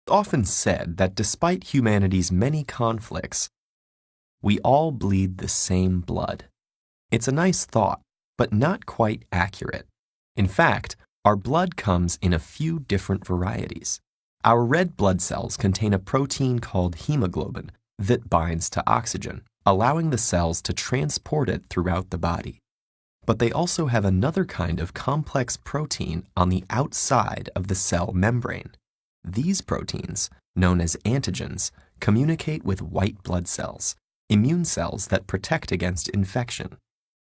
often said that despite humanity's many conflicts, we all bleed the same blood. It's a nice thought, but not quite accurate. In fact, our blood comes in a few different varieties. Our red blood cells contain a protein called hemoglobin that binds to oxygen, allowing the cells to transport it throughout the body. But they also have another kind of complex protein on the outside of the cell membrane. These proteins, known as antigens, communicate with white blood cells, immune cells that protect against infection.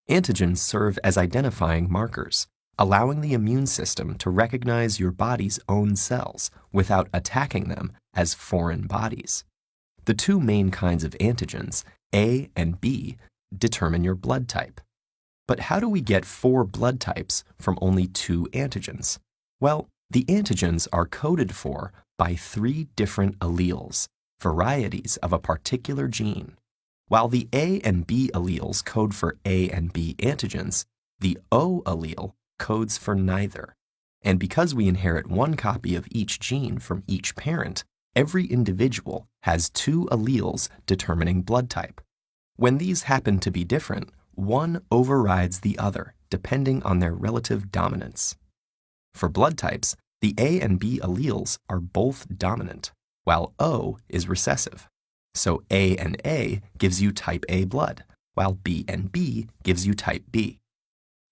Antigens serve as identifying markers, allowing the immune system to recognize your body's own cells without attacking them as foreign bodies. The two main kinds of antigens, A and B, determine your blood type. But how do we get 4 blood types from only 2 antigens? Well, the antigens are coded for by 3 different alleles, varieties of a particular gene. While the A and B alleles code for A and B antigens, the O allele codes for neither. And because we inherit one copy of each gene from each parent, every individual has 2 alleles determining blood type. When these happen to be different, one overrides the other, depending on their relative dominance. For blood types, the A and B alleles are both dominant, while O is recessive. So A and A gives you type A blood, while B and B gives you type B.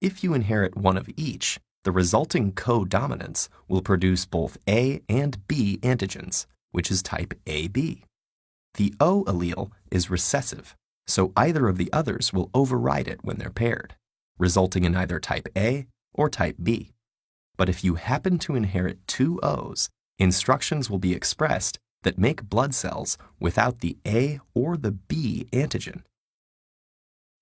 If you inherit one of each, the resulting codominance will produce both A and B antigens, which is type AB. The O allele is recessive, so either of the others will override it when they're paired, resulting in either type A or type B. But if you happen to inherit 2 O's, instructions will be expressed that make blood cells without the A or the B antigen.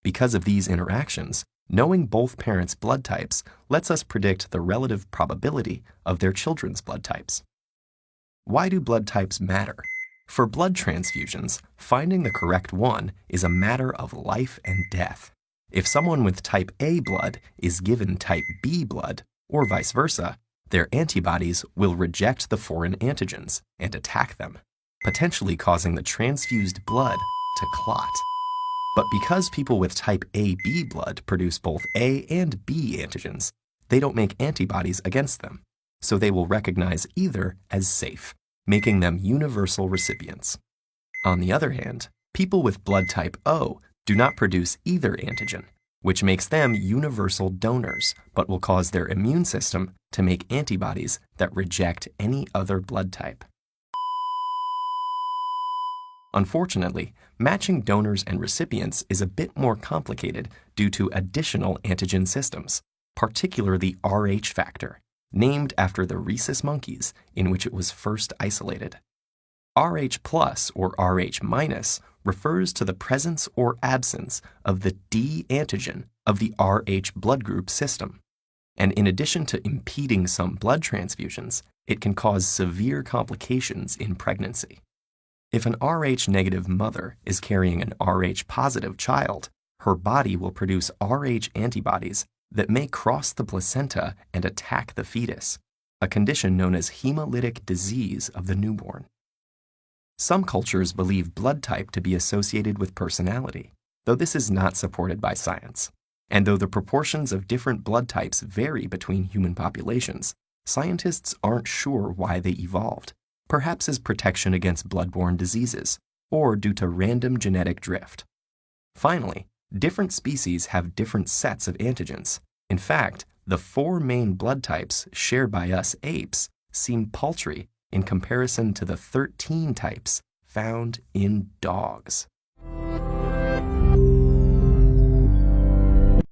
Because of these interactions, knowing both parents' blood types lets us predict the relative probability of their children's blood types. Why do blood types matter? For blood transfusions, finding the correct one is a matter of life and death. If someone with type A blood is given type B blood, or vice versa, their antibodies will reject the foreign antigens and attack them, potentially causing the transfused blood to clot. But because people with type AB blood produce both A and B antigens, they don't make antibodies against them, so they will recognize either as safe, making them universal recipients. On the other hand, people with blood type O do not produce either antigen, which makes them universal donors, but will cause their immune system to make antibodies that reject any other blood type. Unfortunately, matching donors and recipients is a bit more complicated due to additional antigen systems, particularly the Rh factor, named after the rhesus monkeys in which it was first isolated. Rh plus or Rh minus refers to the presence or absence of the D antigen of the Rh blood group system. And in addition to impeding some blood transfusions, it can cause severe complications in pregnancy. If an Rh negative mother is carrying an Rh positive child, her body will produce Rh antibodies that may cross the placenta and attack the fetus, a condition known as hemolytic disease of the newborn. Some cultures believe blood type to be associated with personality, though this is not supported by science. And though the proportions of different blood types vary between human populations, scientists aren't sure why they evolved, perhaps as protection against blood-borne diseases, or due to random genetic drift. Finally, different species have different sets of antigens. In fact, the 4 main blood types shared by us apes seem paltry in comparison to the 13 types found in dogs.